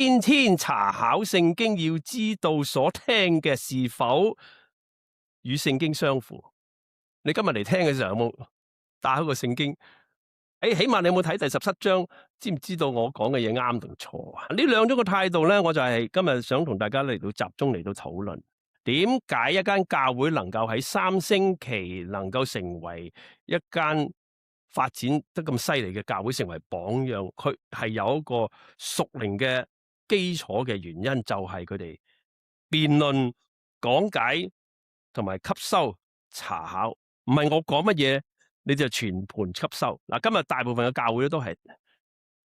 天天查考聖經，要知道所聽嘅是否與聖經相符。你今日嚟聽嘅時候有冇打開個聖經？起碼你有冇睇第17章？知唔知道我講嘅嘢啱定錯啊？呢兩種嘅態度咧，我就係今日想同大家嚟到集中嚟到討論。點解一間教會能夠喺3星期能夠成為一間發展得咁犀利嘅教會，成為榜樣？佢係有一個屬靈嘅基礎嘅原因，就係佢哋辯論、講解同埋吸收、查考。唔係我講乜嘢你就全盤吸收。嗱，今日大部分嘅教會都係，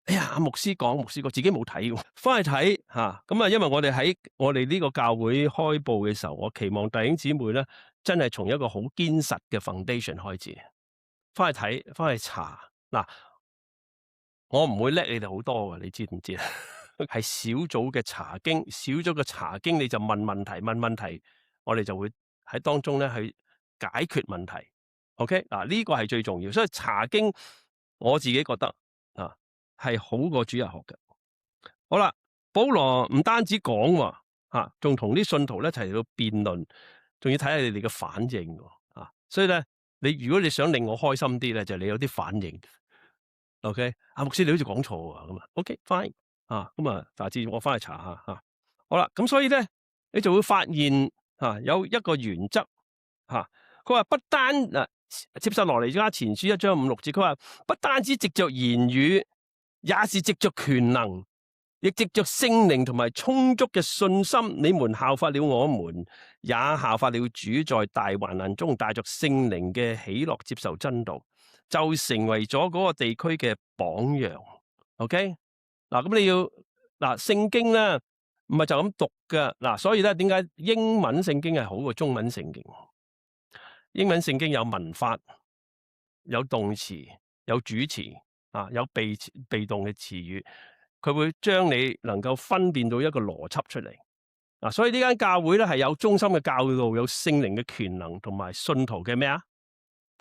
哎呀，牧師講自己冇睇，翻去睇吓。咁啊，因為我哋喺我哋呢個教會開佈嘅時候，我期望弟兄姊妹咧，真係從一個好堅實嘅 foundation 開始，翻去睇，翻去查。嗱，我唔會叻你哋好多嘅，你知唔知啊？係小組嘅查經，小組嘅查經你就問問題，我哋就會喺當中咧去解決問題。OK， 嗱，呢個係最重要，所以查經我自己覺得啊係好過主日學嘅。好啦，保羅唔單止講喎，仲同啲信徒一齊嚟到辯論，仲要睇下你哋嘅反應喎。所以咧，如果你想令我開心啲咧，就你有啲反應。OK， 牧師你好似講錯啊咁啊。OK fine 咁啊，下次我翻去查下吓。好啦，咁所以咧，你就會發現有一個原則佢話不單帖撒羅尼迦前書1章5、6節，佢話不單止藉着言語，也是藉着權能，亦藉着聖靈同埋充足嘅信心，你們效法了我們，也效法了主，在大患難中帶着聖靈嘅喜樂接受真道，就成為咗嗰個地區嘅榜樣。OK， 咁你要聖經咧唔係就咁讀嘅所以咧點解英文聖經係好過中文聖經？英文聖經有文法，有動詞，有主詞有被動嘅詞語，佢會將你能夠分辨到一個邏輯出嚟。所以呢間教會咧係有忠心嘅教導，有聖靈嘅權能，同埋信徒嘅咩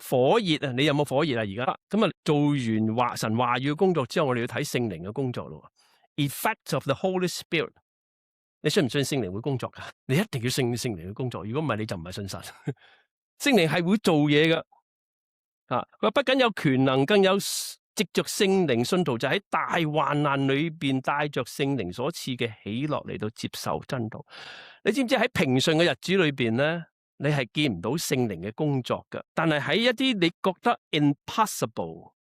火熱啊！你有冇火熱啊？而家咁做完神話語嘅工作之後，我哋要睇聖靈嘅工作咯。Effect of the Holy Spirit， 你信唔信聖靈會工作噶？你一定要信聖靈嘅工作，如果唔係你就唔係信神。聖靈係會做嘢㗎，佢話不僅有權能，更有藉着聖靈，信徒就喺大患難裏邊帶着聖靈所賜嘅喜樂嚟到接受真道。你知唔知喺平順嘅日子裏邊咧，你係見唔到聖靈嘅工作㗎？但係喺一啲你覺得 impossible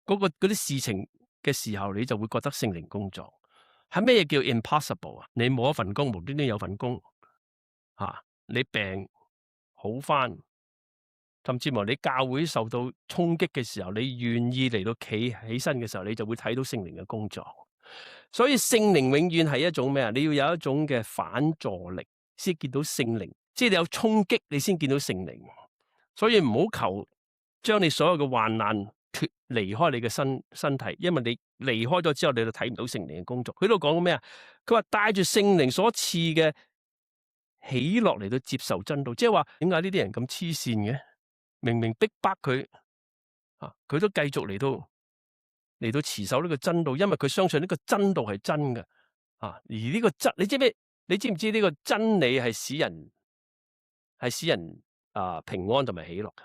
嗰啲事情嘅時候，你就會覺得聖靈工作。係咩叫 impossible 啊？你冇一份工，無端端有份工，你病好翻，甚至乎你教會受到衝擊嘅時候，你願意嚟到企起身嘅時候，你就會睇到聖靈嘅工作。所以聖靈永遠係一種咩啊？你要有一種嘅反助力，先見到聖靈，即係你有衝擊，你先見到聖靈。所以唔好求將你所有嘅患難脫離開你嘅身體，因為你離開咗之後，你就睇唔到聖靈嘅工作。佢度講咩啊？佢話帶住聖靈所賜嘅喜樂嚟到接受真道，即係話點解呢啲人咁黐線嘅？明明逼迫佢，佢都繼續嚟到持守呢個真道，因為佢相信呢個真道係真嘅，而呢個真，你知唔知呢個真理係使人平安同埋喜樂嘅？